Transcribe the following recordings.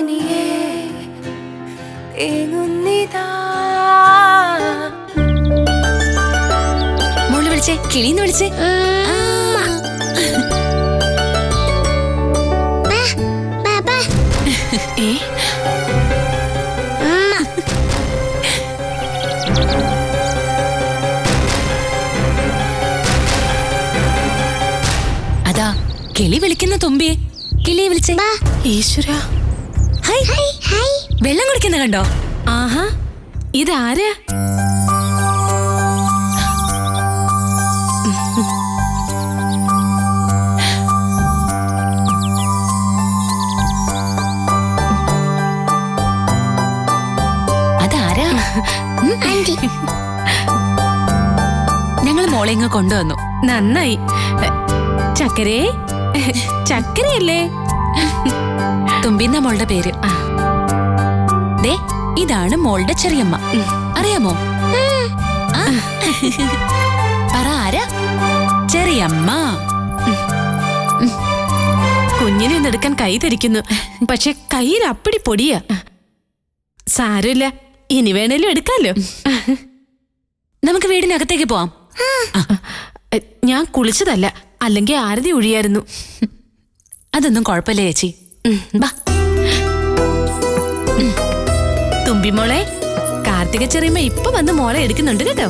തനിയെ തേങ്ങുന്നിതാ. മോള് വിളിച്ചേ, കിളിന്ന് വിളിച്ചേ. അതാ കിളി വിളിക്കുന്ന തുമ്പിയെ. കിളിയെ വിളിച്ചേ. ഈശ്വര, വെള്ളം കുടിക്കുന്ന കണ്ടോ? ആഹാ, ഇതാരാ? അതാരാ? ഞങ്ങൾ മോളെ ഇങ്ങ് കൊണ്ടുവന്നു. നന്നായി. ചക്കരേ, ചക്കരയല്ലേ? തുമ്പിന്ന മോളുടെ പേര്. ദേ, ഇതാണ് മോളുടെ ചെറിയമ്മ. അറിയാമോ? പറ, ആരാ? ചെറിയമ്മ. കുഞ്ഞിനെ ഒന്നെടുക്കാൻ കൈ ധരിക്കുന്നു, പക്ഷെ കയ്യിൽ അപ്പടി പൊടിയാ. സാരമില്ല, ഇനി വേണേലും എടുക്കാലോ. നമുക്ക് വീടിനകത്തേക്ക് പോവാം. ഞാൻ കുളിച്ചതല്ല, അല്ലെങ്കിൽ ആരതി ഒഴിയായിരുന്നു. അതൊന്നും കുഴപ്പമില്ല ചേച്ചി. ബാ. തുമ്പിമോളെ, കാർത്തിക ചെറിയമ്മ ഇപ്പൊ വന്ന് മോളെ എടുക്കുന്നുണ്ട് കേട്ടോ.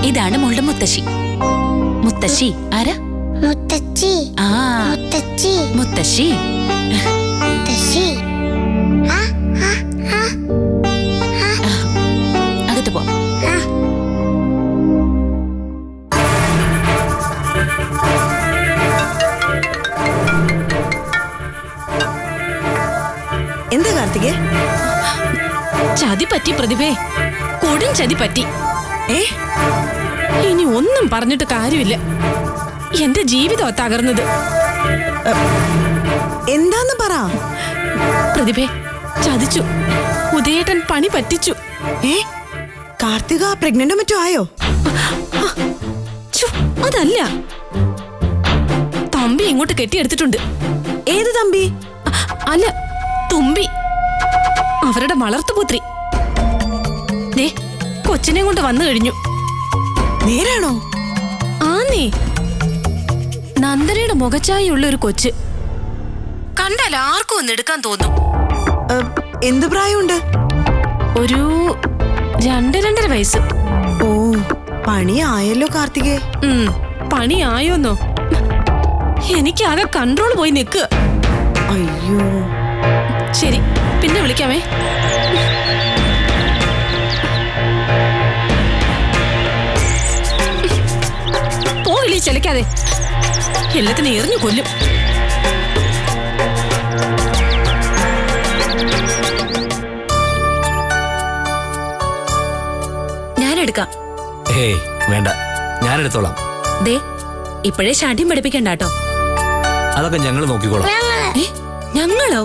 ഇതാണ് മോളുടെ മുത്തശ്ശി. മുത്തശ്ശി ആരാ? മുത്തശ്ശി. ആ, മുത്തശ്ശി. മുത്തശ്ശി. മുത്തശ്ശി. അകത്ത് പോ. എന്താ കാർത്തികേ? ചതി പറ്റി പ്രതിഭേ, കൊടും ചതി പറ്റി. ഇനി ഒന്നും പറഞ്ഞിട്ട് കാര്യമില്ല. എന്റെ ജീവിതം തകർന്നത്. എന്താന്ന് പറ. പ്രതിഭേ, ചതിച്ചു. ഉദയേട്ടൻ പണി പറ്റിച്ചു. കാർത്തിക പ്രഗ്നന്റോ മറ്റോ ആയോ? അതല്ല, തമ്പി ഇങ്ങോട്ട് കെട്ടിയെടുത്തിട്ടുണ്ട്. ഏത് തമ്പി? അല്ല, തുമ്പി, അവരുടെ വളർത്തുപുത്രി. ദേ, കൊച്ചിനെ കൊണ്ട് വന്നു കഴിഞ്ഞു. നേരാണോ? ആന്നേ, നന്ദനയുടെ മുഖച്ചായുള്ള ഒരു കൊച്ച്. കണ്ടാൽ ആർക്കും ഒന്ന് എടുക്കാൻ തോന്നും. എന്ത് പ്രായമുണ്ട്? ഒരു 2-2.5 വയസ്സ്. ഓ, പണിയായല്ലോ കാർത്തികേ. പണിയായോന്നോ? എനിക്കാകെ കൺട്രോൾ പോയി നിൽക്കുക. അയ്യോ. ശരി, പിന്നെ വിളിക്കാമേ. പോകില്ലേ ചെലക്കാതെ, എല്ലാത്തിനും എറിഞ്ഞു കൊല്ലും. ഞാനെടുക്കാം. വേണ്ട, ഞാനെടുത്തോളാം. ദേ, ഇപ്പോഴേ ശാഠ്യം പഠിപ്പിക്കണ്ടാട്ടോ. അതൊക്കെ ഞങ്ങള് നോക്കിക്കോളാം. ഞങ്ങളോ?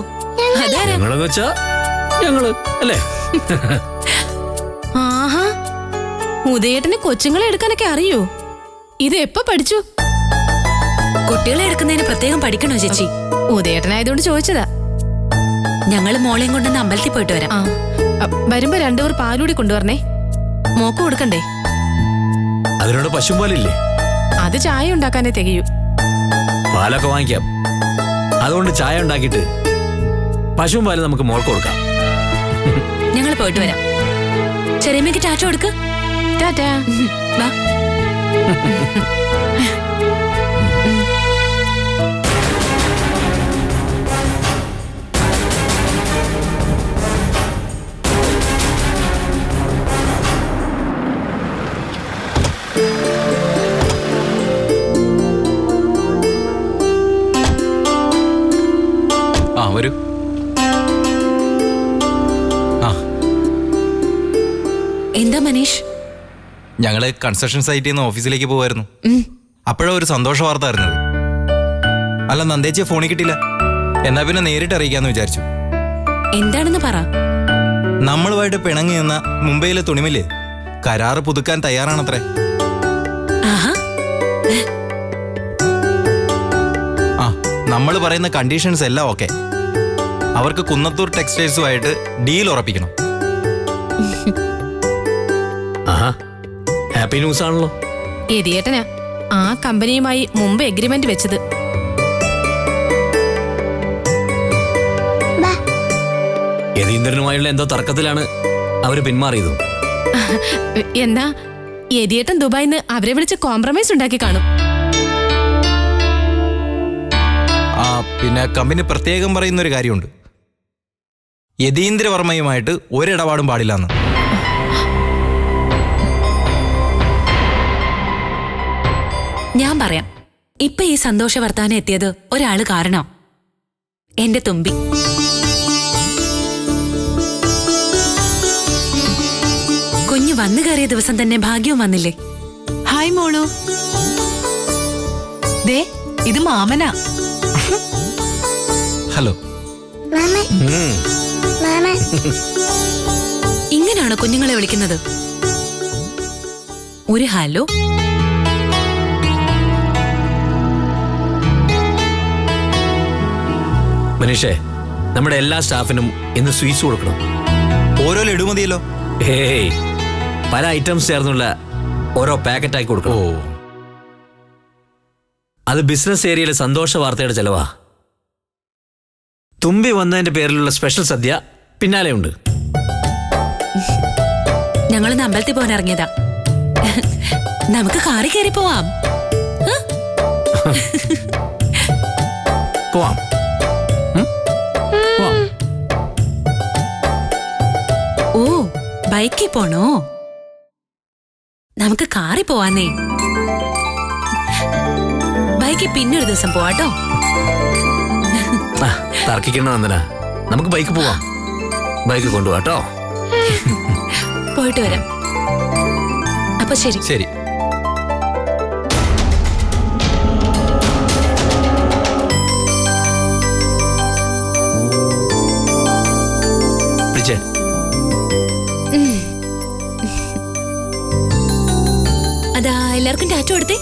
ഞങ്ങളെന്ന് വെച്ചാ ഞങ്ങള് അല്ലേ? ആഹാ, ഉദയേട്ടന് കൊച്ചുങ്ങളെ എടുക്കാനൊക്കെ അറിയോ? ഇത് എപ്പോ പഠിച്ചു? കുട്ടികളെ എടുക്കുന്നതിന് പ്രത്യേകം പഠിക്കണോ ചേച്ചി? ഉദയേട്ടനായതുകൊണ്ട് ചോദിച്ചതാ. ഞങ്ങള് മോളെയും കൊണ്ടുവന്ന് അമ്പലത്തിൽ പോയിട്ട് വരാം. വരുമ്പോ 2 ഊർ പാലൂടി കൊണ്ടുവരണേ. മോക്ക് കൊടുക്കണ്ടേ? അതിനോട് പശും പാലില്ലേ? അത് ചായ ഉണ്ടാക്കാനേ തികയൂ. പാലൊക്കെ വാങ്ങിക്കാം. അതുകൊണ്ട് ചായ ഉണ്ടാക്കിയിട്ട് പശുവും പാല് നമുക്ക് മോൾക്ക് കൊടുക്കാം. ഞങ്ങൾ പോയിട്ട് വരാം. ചെറിയമ്മയ്ക്ക് ടാറ്റ കൊടുക്ക്. ടാറ്റാ. വാ. വരൂ. എന്താ മനീഷ്? ഞങ്ങള് കൺസ്ട്രക്ഷൻ സൈറ്റിൽ നിന്ന് ഓഫീസിലേക്ക് പോവായിരുന്നു. അപ്പോഴാ ഒരു സന്തോഷ വാർത്ത അറിഞ്ഞത്. അല്ല, നന്ദേച്ചിയെ ഫോണിൽ കിട്ടില്ല. എന്നാ പിന്നെ നേരിട്ട് അറിയിക്കാന്ന് വിചാരിച്ചു. എന്താണെന്ന് പറ. നമ്മളുമായിട്ട് പിണങ്ങി നിന്ന മുംബൈയിലെ തുണിമില്ലേ കരാറ് പുതുക്കാൻ തയ്യാറാണത്രേ. നമ്മൾ പറയുന്ന കണ്ടീഷൻസ് എല്ലാം ഓക്കെ. അവർക്ക് കുന്നത്തൂർ ടെക്സ്റ്റൈൽസുമായിട്ട് ഡീൽ ഉറപ്പിക്കണം. ഹാപ്പി ന്യൂസ് ആണല്ലോ. എതിയേട്ടനാ ആ കമ്പനിയുമായി മുമ്പ് എഗ്രിമെന്റ് വെച്ചത്. യതീന്ദ്രനുമായുള്ള എന്തോ തർക്കത്തിലാണ് അവര് പിന്മാറിയത്. എന്നാ എതിയേട്ടൻ ദുബായിന്ന് അവരെ വിളിച്ച് കോംപ്രമൈസ് ഉണ്ടാക്കി കാണും. പിന്നെ കമ്പനി പ്രത്യേകം പറയുന്നൊരു കാര്യമുണ്ട്. യതീന്ദ്രവർമ്മയുമായിട്ട് ഒരിടപാടും പാടില്ലെന്ന്. ഞാൻ പറയാം. ഇപ്പൊ ഈ സന്തോഷ വർത്താനം എത്തിയത് ഒരാള് കാരണം. എന്റെ തുമ്പി. കുഞ്ഞ് വന്നു കയറിയ ദിവസം തന്നെ ഭാഗ്യവും വന്നില്ലേ? ഹായ് മോളു. ദേ ഇത് മാമനാ. ഹലോ. ഇങ്ങനെയാണോ കുഞ്ഞുങ്ങളെ വിളിക്കുന്നത്? ഒരു ഹലോ. മനീഷേ, നമ്മുടെ എല്ലാ സ്റ്റാഫിനും ഇന്ന് സ്വീറ്റ്സ് കൊടുക്കണം. ഓരോ ലഡു മതിയല്ലോ. ഹേയ്, പല ഐറ്റംസ് ചേർന്നുള്ള ഓരോ പാക്കറ്റാക്കി കൊടുക്കണം. അത് ബിസിനസ് ഏരിയയിലെ സന്തോഷ വാർത്തയുടെ ചെലവാ. തുമ്പി വന്നതിന്റെ പേരിലുള്ള സ്പെഷ്യൽ സദ്യ പിന്നാലെ ഉണ്ട്. ഞങ്ങളിന്ന് അമ്പലത്തിൽ പോകാൻ ഇറങ്ങിയതാ. നമുക്ക് കാറി കയറി പോവാം. പോവാം. ഓ, ബൈക്കിൽ പോണോ? നമുക്ക് കാറി പോവാന്നേ. ബൈക്കിൽ പിന്നൊരു ദിവസം പോവാട്ടോ. തർക്കിക്കണോ നന്ദന? നമുക്ക് ബൈക്ക് പോവാം. ബൈക്ക് കൊണ്ടുപോവാട്ടോ. പോയിട്ട് വരാം. അപ്പൊ ശരി. ശരി. അതാ എല്ലാവർക്കും ടാറ്റ കൊടുത്തേ.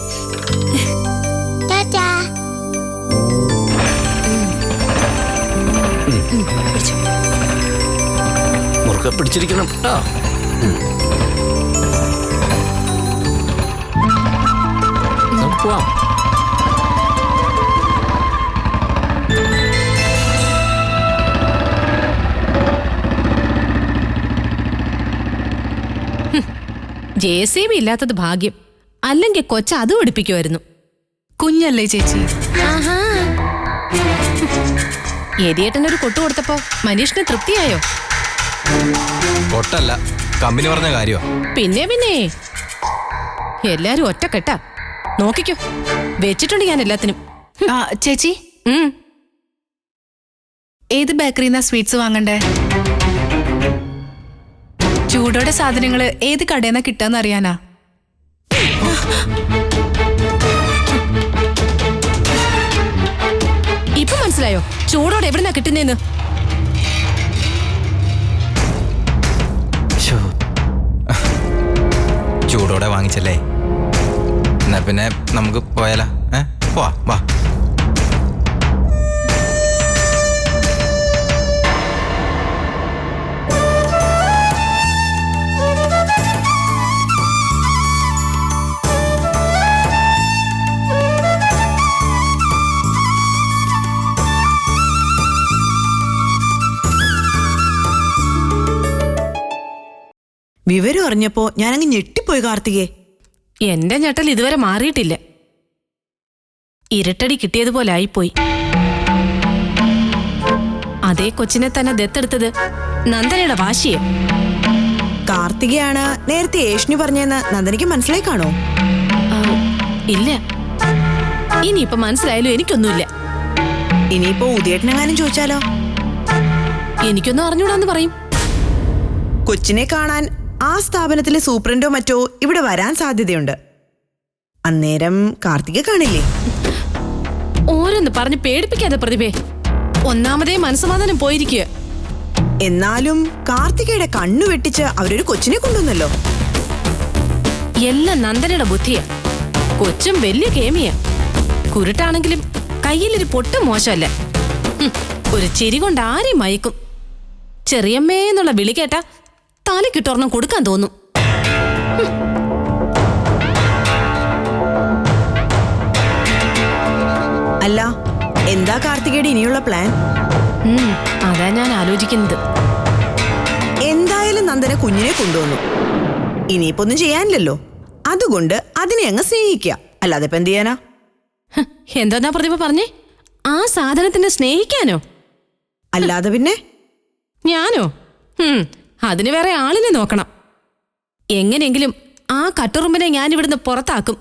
മുറുക്കെ പിടിച്ചിരിക്കണം കേട്ടോ. പോവാം. JCB ഇല്ലാത്തത് ഭാഗ്യം. അല്ലെങ്കിൽ കൊച്ച അത് പഠിപ്പിക്കുമായിരുന്നു. കുഞ്ഞല്ലേ ചേച്ചി? എതിയേട്ടനൊരു കൊട്ടു കൊടുത്തപ്പോ മനീഷിന് തൃപ്തിയായോ? കൊട്ടല്ല, കമ്പനി പറഞ്ഞ കാര്യമാ. പിന്നെ എല്ലാരും ഒറ്റക്കെട്ടാ. നോക്കിക്കോ, വെച്ചിട്ടുണ്ട് ഞാൻ എല്ലാത്തിനും. ചേച്ചി, ഏത് ബേക്കറിന്നാ സ്വീറ്റ്സ് വാങ്ങണ്ടേ? ചൂടോടെ സാധനങ്ങള് ഏത് കടയിന്നാ കിട്ടാന്ന് അറിയാനാ. ഇപ്പൊ മനസ്സിലായോ ചൂടോടെ എവിടുന്നാ കിട്ടുന്നേന്ന്? ചൂടോടെ വാങ്ങിച്ചല്ലേ. എന്നാ പിന്നെ നമുക്ക് പോയാലോ? പോവാ, വാ. വിവരം അറിഞ്ഞപ്പോ ഞാനങ്ങ് ഞെട്ടിപ്പോയി കാർത്തികേ. എന്റെ ഞെട്ടൽ ഇതുവരെ മാറിയിട്ടില്ല. ഇരട്ടടി കിട്ടിയതുപോലെ ആയിപ്പോയി. അതേ കൊച്ചിനെ തന്നെ ദത്തെടുത്തത് നന്ദനയുടെ വാശിയെ. കാർത്തികയാണ് നേരത്തെ ഏഷ്ണി പറഞ്ഞെന്ന് നന്ദനയ്ക്ക് മനസ്സിലായി കാണോ? ഇല്ല, ഇനിയിപ്പൊ മനസ്സിലായാലും എനിക്കൊന്നുമില്ല. ഇനിയിപ്പോ ഉദയേട്ടനെങ്ങാനും ചോദിച്ചാലോ? എനിക്കൊന്നും അറിഞ്ഞൂടാന്ന് പറയും. കൊച്ചിനെ കാണാൻ ആ സ്ഥാപനത്തിലെ സൂപ്രണ്ടോ മറ്റോ ഇവിടെ വരാൻ സാധ്യതയുണ്ട്. അന്നേരം കാർത്തിക കാണില്ലേ? ഓരോന്ന് പറഞ്ഞ് പേടിപ്പിക്കാതെ പ്രതിഭേ. ഒന്നാമതേ മനസ്സമാധാനം പോയിരിക്കുക. എന്നാലും കാർത്തികയുടെ കണ്ണു വെട്ടിച്ച് അവരൊരു കൊച്ചിനെ കൊണ്ടുവന്നല്ലോ. എല്ലാം നന്ദനയുടെ ബുദ്ധിയാ. കൊച്ചും വലിയ കേമിയാ. കുരുട്ടാണെങ്കിലും കയ്യിലൊരു പൊട്ടും മോശമല്ല. ഒരു ചിരി കൊണ്ട് ആരെയും മയക്കും. ചെറിയമ്മേന്നുള്ള വിളി കേട്ടാ തലക്കിട്ടൊരെണ്ണം കൊടുക്കാൻ തോന്നും. അല്ല, എന്താ കാർത്തികയുടെ ഇനിയുള്ള പ്ലാൻ? അതാ ഞാൻ ആലോചിക്കുന്നത്. എന്തായാലും നന്ദന കുഞ്ഞിനെ കൊണ്ടുവന്നു. ഇനിയിപ്പോ ഒന്നും ചെയ്യാനില്ലല്ലോ. അതുകൊണ്ട് അതിനെ അങ്ങ് സ്നേഹിക്കുക. അല്ലാതെ ഇപ്പൊ എന്ത് ചെയ്യാനാ? എന്താ പ്രതിഭ പറഞ്ഞേ? ആ സാധനത്തിനെ സ്നേഹിക്കാനോ? അല്ലാതെ പിന്നെ ഞാനോ? അതിന് വേറെ ആളിനെ നോക്കണം. എങ്ങനെയെങ്കിലും ആ കട്ടുറുമ്പിനെ ഞാൻ ഇവിടുന്ന് പുറത്താക്കും.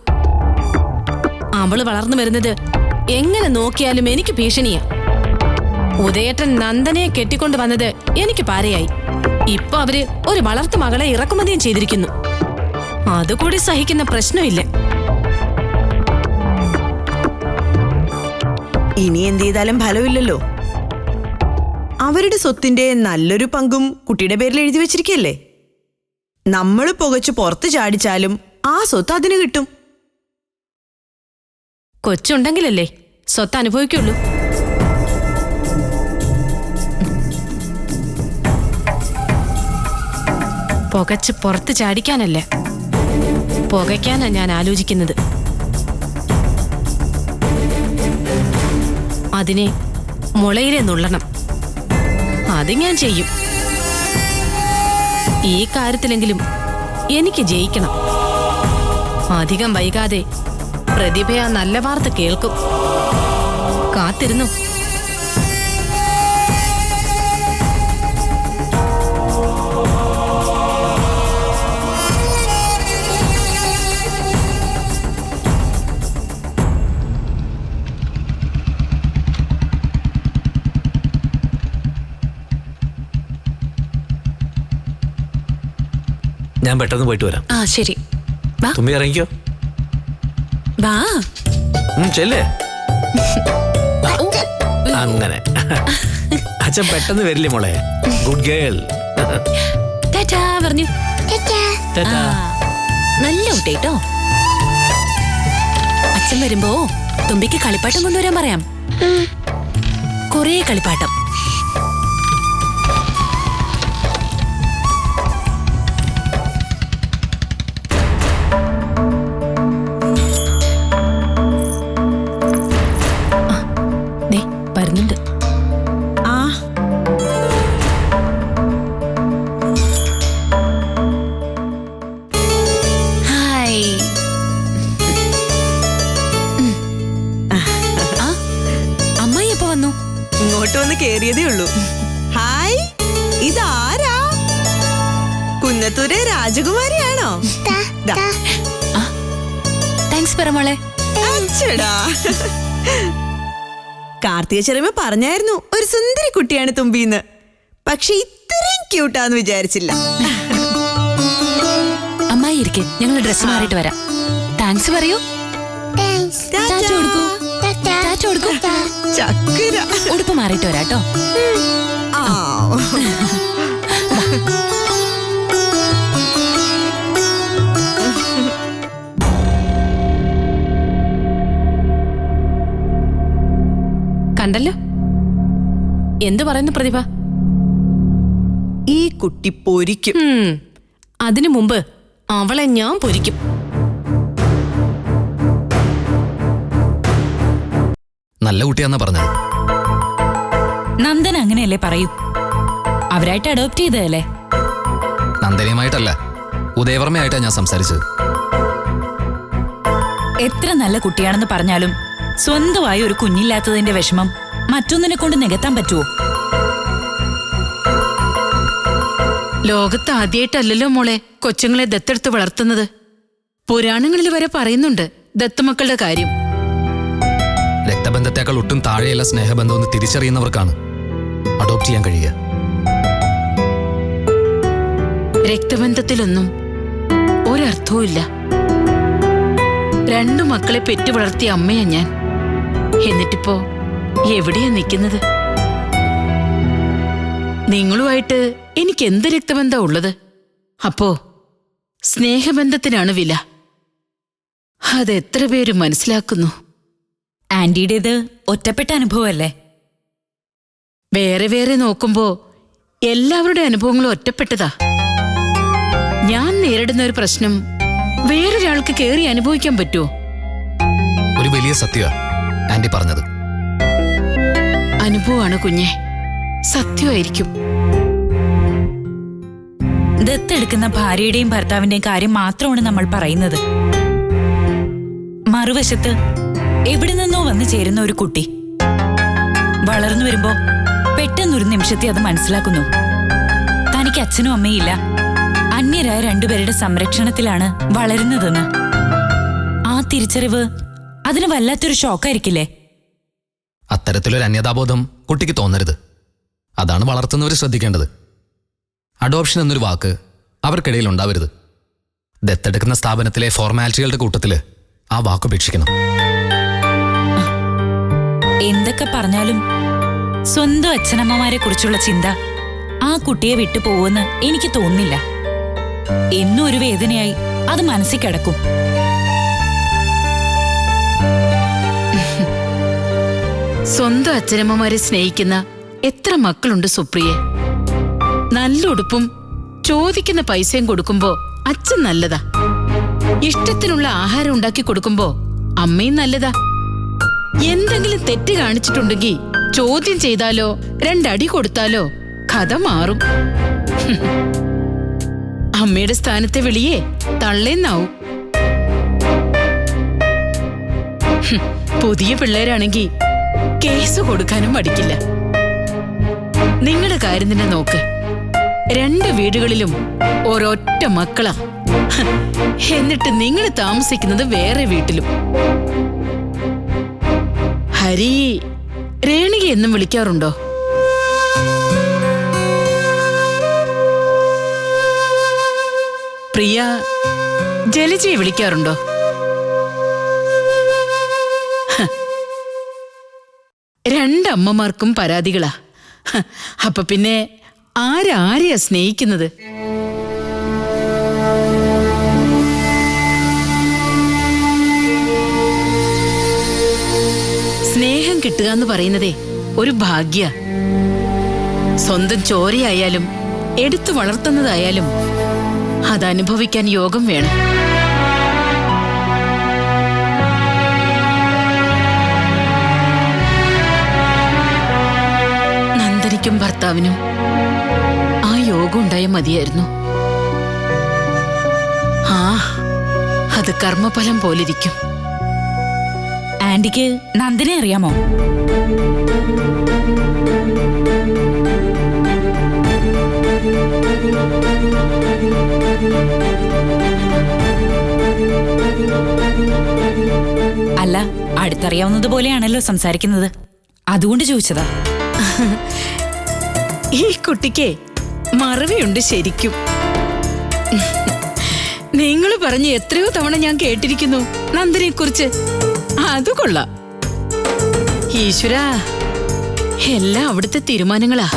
അവള് വളർന്നു വരുന്നത് എങ്ങനെ നോക്കിയാലും എനിക്ക് ഭീഷണിയാ. ഉദയേട്ടൻ നന്ദനയെ കെട്ടിക്കൊണ്ട് വന്നത് എനിക്ക് പാരയായി. ഇപ്പൊ അവര് ഒരു വളർത്തു മകളെ ഇറക്കുമതിയും ചെയ്തിരിക്കുന്നു. അതുകൂടി സഹിക്കുന്ന പ്രശ്നമില്ല. ഇനി എന്ത് ചെയ്താലും ഫലമില്ലല്ലോ. അവരുടെ സ്വത്തിന്റെ നല്ലൊരു പങ്കും കുട്ടിയുടെ പേരിൽ എഴുതി വെച്ചിരിക്കല്ലേ. നമ്മൾ പുകച്ചു പുറത്ത് ചാടിച്ചാലും ആ സ്വത്ത് അതിന് കിട്ടും. കൊച്ചുണ്ടെങ്കിലല്ലേ സ്വത്ത് അനുഭവിക്കുള്ളൂ. പുകച്ച് പുറത്ത് ചാടിക്കാനല്ല, പുകയ്ക്കാനാ ഞാൻ ആലോചിക്കുന്നത്. അതിനെ മുളയിലെ നുള്ളണം. അത് ഞാൻ ചെയ്യും. ഈ കാര്യത്തിലെങ്കിലും എനിക്ക് ജയിക്കണം. അധികം വൈകാതെ പ്രതിഭ ആ നല്ല വാർത്ത കേൾക്കും. കാത്തിരുന്നു. ഞാൻ പെട്ടെന്ന് പോയിട്ട് വരാം. ആ ശരി, വാ തുമ്പി ഇറങ്ങിക്കോ. വാ. ചെല്ലേ. അങ്ങനെ അച്ഛൻ പെട്ടെന്ന് വരില്ലേ മോളെ? Good girl. ടാറ്റാ പറഞ്ഞു. ടാറ്റാ. നല്ല കുട്ടിട്ടോ. അച്ഛൻ വരുമ്പോ തുമ്പിക്ക് കളിപ്പാട്ടം കൊണ്ടുവരാൻ പറയാം. കൊറേ കളിപ്പാട്ടം. വരുന്നുണ്ട്. ആ ഹായ്. അമ്മായി എപ്പോ വന്നു? ഇങ്ങോട്ട് വന്ന് കേറിയതേ ഉള്ളൂ. ഹായ്, ഇതാരാ? കുന്നത്തൂരെ രാജകുമാരിയാണോ? ദാ. താങ്ക്സ് പറമോളെ. അച്ചടാ. കാർത്തിക ചെറുമ പറഞ്ഞായിരുന്നു ഒരു സുന്ദരി കുട്ടിയാണ് തുമ്പിന്ന്. പക്ഷെ ഇത്രയും ക്യൂട്ടാന്ന് വിചാരിച്ചില്ല. അമ്മായി ഇരിക്കെ, ഞങ്ങൾ ഡ്രസ് മാറിയിട്ട് വരാം. താങ്ക്സ് പറയൂ. ടാറ്റ കൊടുക്കൂ. ടാറ്റ കൊടുക്കൂ. ചക്കര. ഉടുപ്പ് മാറിയിട്ട് വരാട്ടോ. ആ കണ്ടല്ലോ. എന്തു പറയുന്നു പ്രതിഭ? ഈ കുട്ടി പൊരിക്കും. അതിനു മുമ്പ് അവളെ ഞാൻ പൊരിക്കും. നല്ല കുട്ടിയാന്നാ പറഞ്ഞത്. നന്ദൻ അങ്ങനെയല്ലേ പറയൂ. അവരായിട്ട് അഡോപ്റ്റ് ചെയ്തതല്ലേ. നന്ദനയുമായിട്ടല്ല, ഉദയവർമ്മയായിട്ടാ ഞാൻ സംസാരിച്ചത്. എത്ര നല്ല കുട്ടിയാണെന്ന് പറഞ്ഞാലും സ്വന്തമായി ഒരു കുഞ്ഞില്ലാത്തതിന്റെ വിഷമം മറ്റൊന്നിനെ കൊണ്ട് നികത്താൻ പറ്റുമോ? ലോകത്ത് ആദ്യമായിട്ടല്ലല്ലോ മോളെ കൊച്ചുങ്ങളെ ദത്തെടുത്ത് വളർത്തുന്നത്. പുരാണങ്ങളിൽ വരെ പറയുന്നുണ്ട് ദത്തുമക്കളുടെ കാര്യം. രക്തബന്ധത്തെക്കാൾ ഒട്ടും താഴെയല്ല സ്നേഹബന്ധമെന്ന് തിരിച്ചറിയുന്നവർക്കാണ് അഡോപ്റ്റ് ചെയ്യാൻ കഴിയുക. രക്തബന്ധത്തിലൊന്നും ഒരർത്ഥവും ഇല്ല. 2 മക്കളെ പെറ്റു വളർത്തിയ അമ്മയാ ഞാൻ. എന്നിട്ടിപ്പോ എവിടെയാ നിൽക്കുന്നത്? നിങ്ങളുമായിട്ട് എനിക്ക് എന്ത് രക്തബന്ധ ഉള്ളത്? അപ്പോ സ്നേഹബന്ധത്തിനാണ് വില. അതെത്ര പേര് മനസ്സിലാക്കുന്നു? ആന്റിയുടേത് ഒറ്റപ്പെട്ട അനുഭവമല്ലേ? വേറെ വേറെ നോക്കുമ്പോ എല്ലാവരുടെ അനുഭവങ്ങളും ഒറ്റപ്പെട്ടതാ. ഞാൻ നേരിടുന്ന ഒരു പ്രശ്നം വേറൊരാൾക്ക് കേറി അനുഭവിക്കാൻ പറ്റുമോ? ഒരു വലിയ സത്യ ആന്റി പറഞ്ഞത്. അനുഭവമാണ് കുഞ്ഞെ, സത്യമായിരിക്കും. ദത്തെടുക്കുന്ന ഭാര്യയുടെയും ഭർത്താവിന്റെയും കാര്യം മാത്രമാണ് നമ്മൾ പറയുന്നത്. മറുവശത്ത് എവിടെ നിന്നോ വന്നു ചേരുന്ന ഒരു കുട്ടി വളർന്നു വരുമ്പോ പെട്ടെന്നൊരു നിമിഷത്തെ അത് മനസ്സിലാക്കുന്നു. തനിക്ക് അച്ഛനും അമ്മയില്ല, അന്യരായ 2 പേരുടെ സംരക്ഷണത്തിലാണ് വളരുന്നതെന്ന്. ആ തിരിച്ചറിവ് അതിന് വല്ലാത്തൊരു ഷോക്കായിരിക്കില്ലേ? അത്തരത്തിലൊരു അന്യതാബോധം കുട്ടിക്ക് തോന്നരുത്. അതാണ് വളർത്തുന്നവർ ശ്രദ്ധിക്കേണ്ടത്. അഡോപ്ഷൻ എന്നൊരു വാക്ക് അവർക്കിടയിൽ ഉണ്ടാവരുത്. ദത്തെടുക്കുന്ന സ്ഥാപനത്തിലെ ഫോർമാലിറ്റികളുടെ കൂട്ടത്തില് ആ വാക്ക് ഉപേക്ഷിക്കണം. എന്തൊക്കെ പറഞ്ഞാലും സ്വന്തം അച്ഛനമ്മമാരെ കുറിച്ചുള്ള ചിന്ത ആ കുട്ടിയെ വിട്ടു പോവുമെന്ന് എനിക്ക് തോന്നുന്നില്ല. എന്നും ഒരു വേദനയായി അത് മനസ്സിൽ കിടക്കും. സ്വന്തം അച്ഛനമ്മമാരെ സ്നേഹിക്കുന്ന എത്ര മക്കളുണ്ട് സുപ്രിയെ? നല്ല ഉടുപ്പും ചോദിക്കുന്ന പൈസയും കൊടുക്കുമ്പോ അച്ഛൻ നല്ലതാ. ഇഷ്ടത്തിനുള്ള ആഹാരം ഉണ്ടാക്കി കൊടുക്കുമ്പോ അമ്മയും നല്ലതാ. എന്തെങ്കിലും തെറ്റ് കാണിച്ചിട്ടുണ്ടെങ്കിൽ ചോദ്യം ചെയ്താലോ 2 അടി കൊടുത്താലോ കഥ മാറും. അമ്മയുടെ സ്ഥാനത്തെ വിളിയേ തള്ളേന്നാവും. പുതിയ പിള്ളേരാണെങ്കി കേസ് കൊടുക്കാനും മടിക്കില്ല. നിങ്ങളുടെ കാര്യം തന്നെ നോക്ക്. 2 വീടുകളിലും ഒരൊറ്റ മക്കളാ. എന്നിട്ട് നിങ്ങൾ താമസിക്കുന്നത് വേറെ വീട്ടിലും. ഹരി രേണിക എന്നും വിളിക്കാറുണ്ടോ? പ്രിയ ജലജയെ വിളിക്കാറുണ്ടോ? രണ്ടമ്മമാർക്കും പരാതികളാ. അപ്പൊ പിന്നെ ആരെയാ സ്നേഹിക്കുന്നത്? സ്നേഹം കിട്ടുക എന്ന് പറയുന്നതേ ഒരു ഭാഗ്യ. സ്വന്തം ചോരയായാലും എടുത്തു വളർത്തുന്നതായാലും അതനുഭവിക്കാൻ യോഗം വേണം. നന്ദനിക്കും ഭർത്താവിനും ആ യോഗം ഉണ്ടായ മതിയായിരുന്നു. ആ അത് കർമ്മഫലം പോലിരിക്കും. ആന്റിക്ക് നന്ദനെ അറിയാമോ? അല്ല, അടുത്തറിയാവുന്നത് പോലെയാണല്ലോ സംസാരിക്കുന്നത്, അതുകൊണ്ട് ചോദിച്ചതാ. ഈ കുട്ടിക്ക് മറവിയുണ്ട് ശരിക്കും. നിങ്ങൾ പറഞ്ഞ് എത്രയോ തവണ ഞാൻ കേട്ടിരിക്കുന്നു നന്ദനെ കുറിച്ച്. അത് കൊള്ളാം. ഈശ്വരാ, എല്ലാം അവിടുത്തെ തീരുമാനങ്ങളാ.